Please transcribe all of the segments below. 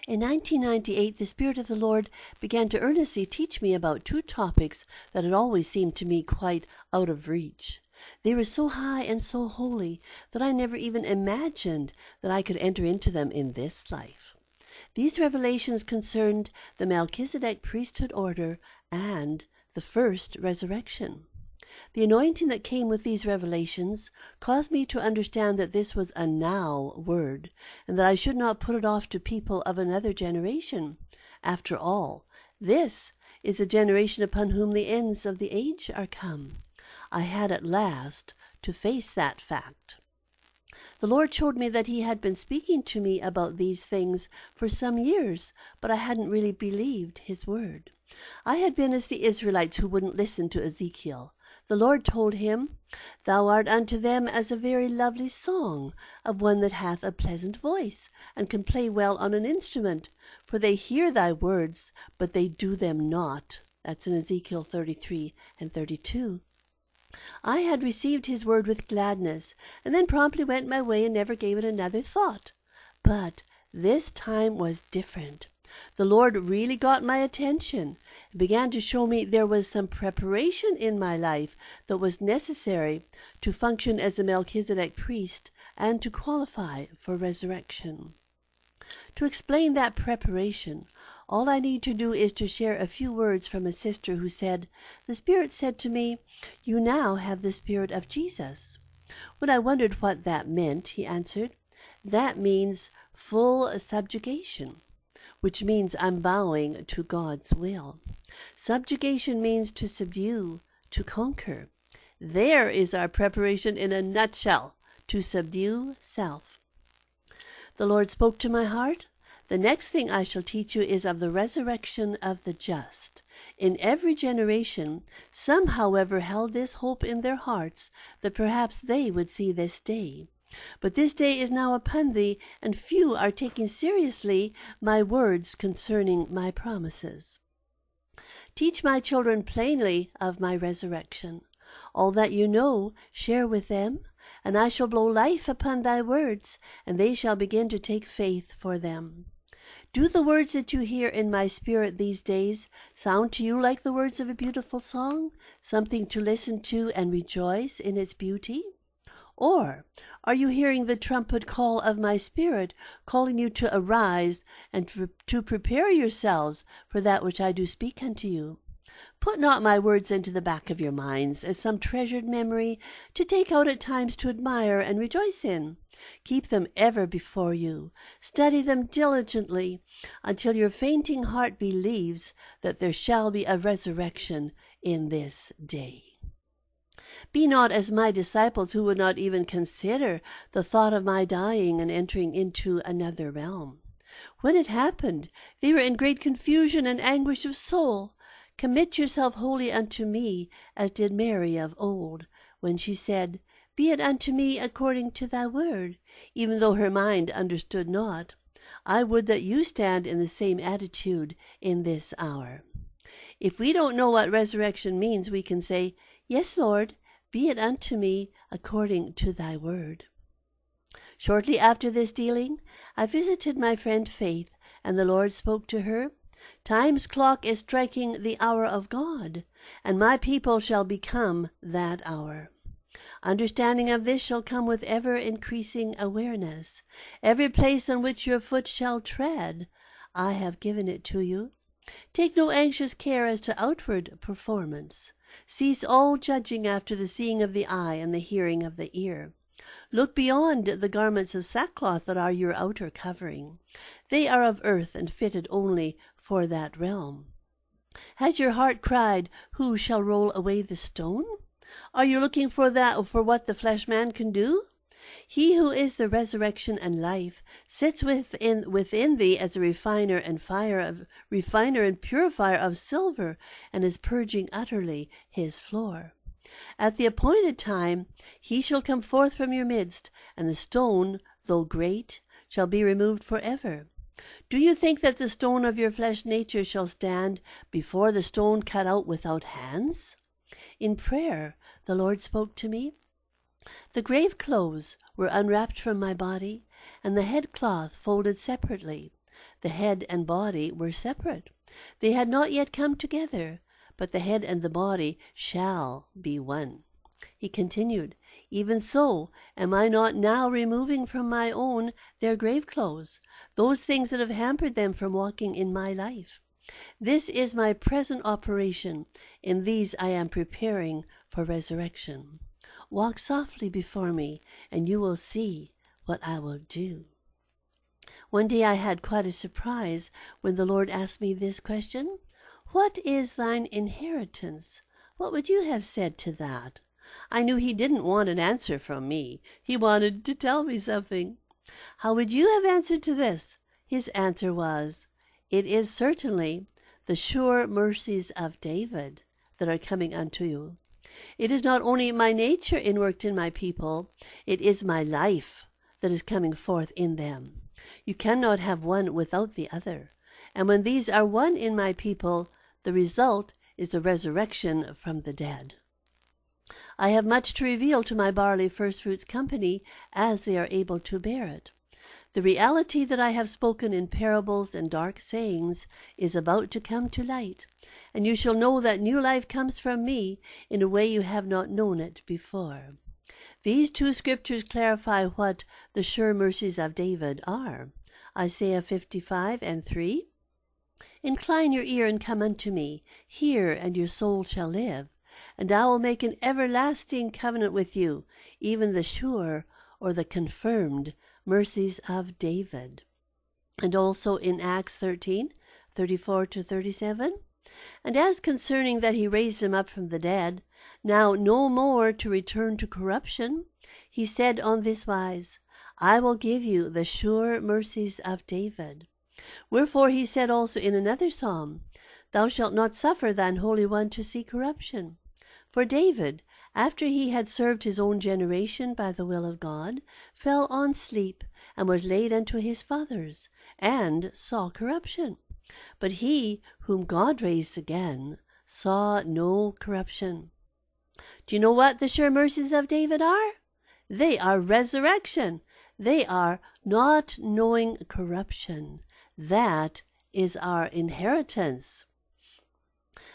In 1998, the Spirit of the Lord began to earnestly teach me about two topics that had always seemed to me quite out of reach. They were so high and so holy that I never even imagined that I could enter into them in this life. These revelations concerned the Melchizedek priesthood order and the first resurrection. The anointing that came with these revelations caused me to understand that this was a now word, and that I should not put it off to people of another generation. After all, this is the generation upon whom the ends of the age are come. I had at last to face that fact. The Lord showed me that He had been speaking to me about these things for some years, but I hadn't really believed His word. I had been as the Israelites who wouldn't listen to Ezekiel. The Lord told him, "Thou art unto them as a very lovely song of one that hath a pleasant voice, and can play well on an instrument. For they hear thy words, but they do them not." That's in Ezekiel 33 and 32. I had received his word with gladness, and then promptly went my way and never gave it another thought. But this time was different. The Lord really got my attention and began to show me there was some preparation in my life that was necessary to function as a Melchizedek priest and to qualify for resurrection. To explain that preparation, all I need to do is to share a few words from a sister who said, "The Spirit said to me, 'You now have the Spirit of Jesus.' When I wondered what that meant, he answered, 'That means full subjugation, which means I'm bowing to God's will. Subjugation means to subdue, to conquer. There is our preparation in a nutshell, to subdue self.' The Lord spoke to my heart. The next thing I shall teach you is of the resurrection of the just. In every generation, some, however, held this hope in their hearts that perhaps they would see this day. But this day is now upon thee, and few are taking seriously my words concerning my promises. Teach my children plainly of my resurrection. All that you know, share with them, and I shall blow life upon thy words, and they shall begin to take faith for them. Do the words that you hear in my spirit these days sound to you like the words of a beautiful song, something to listen to and rejoice in its beauty? Or are you hearing the trumpet call of my spirit, calling you to arise and to prepare yourselves for that which I do speak unto you? Put not my words into the back of your minds as some treasured memory to take out at times to admire and rejoice in. Keep them ever before you. Study them diligently until your fainting heart believes that there shall be a resurrection in this day. Be not as my disciples who would not even consider the thought of my dying and entering into another realm. When it happened, they were in great confusion and anguish of soul. Commit yourself wholly unto me, as did Mary of old, when she said, "Be it unto me according to thy word," even though her mind understood not. I would that you stand in the same attitude in this hour. If we don't know what resurrection means, we can say, "Yes, Lord, be it unto me according to thy word." Shortly after this dealing, I visited my friend Faith, and the Lord spoke to her, "Time's clock is striking the hour of God, and my people shall become that hour." Understanding of this shall come with ever-increasing awareness. Every place on which your foot shall tread, I have given it to you. Take no anxious care as to outward performance. Cease all judging after the seeing of the eye and the hearing of the ear. Look beyond the garments of sackcloth that are your outer covering. They are of earth and fitted only for that realm. Has your heart cried, "Who shall roll away the stone?" Are you looking for what the flesh man can do? He who is the resurrection and life sits within thee as a refiner and purifier of silver, and is purging utterly his floor. At the appointed time he shall come forth from your midst, and the stone, though great, shall be removed forever. Do you think that the stone of your flesh nature shall stand before the stone cut out without hands? In prayer the Lord spoke to me. The grave clothes were unwrapped from my body, and the head cloth folded separately. The head and body were separate. They had not yet come together, but the head and the body shall be one. He continued, even so am I not now removing from my own their grave clothes, those things that have hampered them from walking in my life. This is my present operation. In these I am preparing for resurrection. Walk softly before me, and you will see what I will do. One day I had quite a surprise when the Lord asked me this question: What is thine inheritance? What would you have said to that? I knew he didn't want an answer from me. He wanted to tell me something. How would you have answered to this? His answer was, It is certainly the sure mercies of David that are coming unto you. It is not only my nature inworked in my people, it is my life that is coming forth in them. You cannot have one without the other. And when these are one in my people, the result is the resurrection from the dead. I have much to reveal to my barley firstfruits company as they are able to bear it. The reality that I have spoken in parables and dark sayings is about to come to light, and you shall know that new life comes from me in a way you have not known it before. These two scriptures clarify what the sure mercies of David are. Isaiah 55:3. Incline your ear and come unto me. Hear, and your soul shall live. And I will make an everlasting covenant with you, even the sure or the confirmed mercies of David. And also in Acts 13:34-37. And as concerning that he raised him up from the dead, now no more to return to corruption, he said on this wise, I will give you the sure mercies of David. Wherefore he said also in another psalm, Thou shalt not suffer thine Holy One to see corruption. For David, after he had served his own generation by the will of God, fell on sleep, and was laid unto his fathers, and saw corruption. But he whom God raised again saw no corruption. Do you know what the sure mercies of David are? They are resurrection. They are not knowing corruption. That is our inheritance.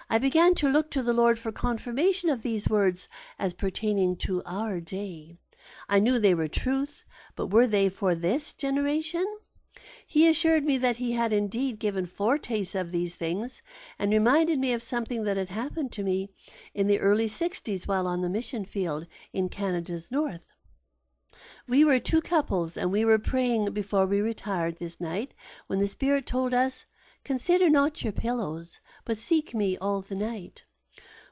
I began to look to the Lord for confirmation of these words as pertaining to our day. I knew they were truth, but were they for this generation? He assured me that he had indeed given foretastes of these things, and reminded me of something that had happened to me in the early 60s while on the mission field in Canada's north. We were two couples, and we were praying before we retired this night, when the Spirit told us, Consider not your pillows, but seek me all the night.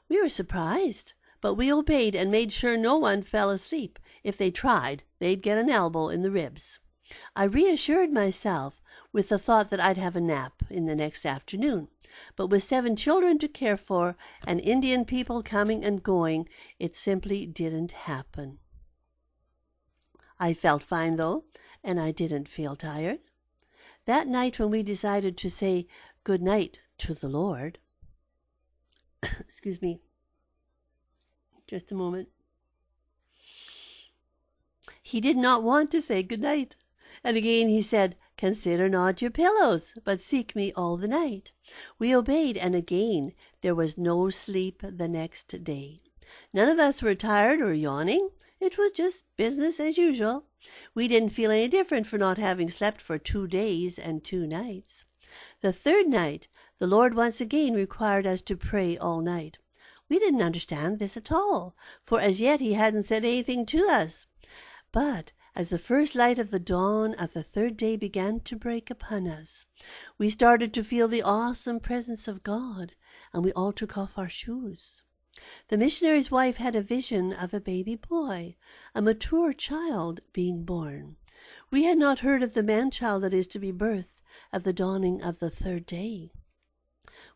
We were surprised, but we obeyed and made sure no one fell asleep. If they tried, they'd get an elbow in the ribs. I reassured myself with the thought that I'd have a nap in the next afternoon, but with 7 children to care for and Indian people coming and going, it simply didn't happen. I felt fine though, and I didn't feel tired. That night when we decided to say good night to the Lord, excuse me, just a moment, he did not want to say good night. And again he said, Consider not your pillows, but seek me all the night. We obeyed, and again there was no sleep the next day. None of us were tired or yawning. It was just business as usual. We didn't feel any different for not having slept for 2 days and 2 nights. The third night, the Lord once again required us to pray all night. We didn't understand this at all, for as yet he hadn't said anything to us. But as the first light of the dawn of the third day began to break upon us, we started to feel the awesome presence of God, and we all took off our shoes. The missionary's wife had a vision of a baby boy, a mature child, being born. We had not heard of the man-child that is to be birthed at the dawning of the third day.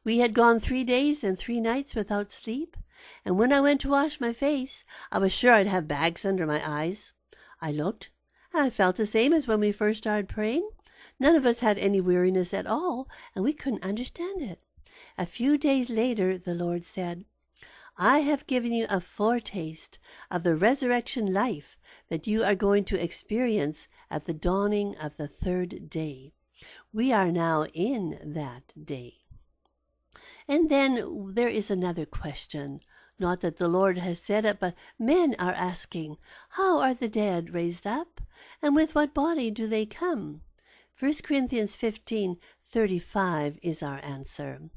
We had gone 3 days and 3 nights without sleep, and when I went to wash my face, I was sure I'd have bags under my eyes. I looked, and I felt the same as when we first started praying. None of us had any weariness at all, and we couldn't understand it. A few days later, the Lord said, I have given you a foretaste of the resurrection life that you are going to experience at the dawning of the third day. We are now in that day. And then there is another question. Not that the Lord has said it, but men are asking, how are the dead raised up? And with what body do they come? 1 Corinthians 15:35 is our answer.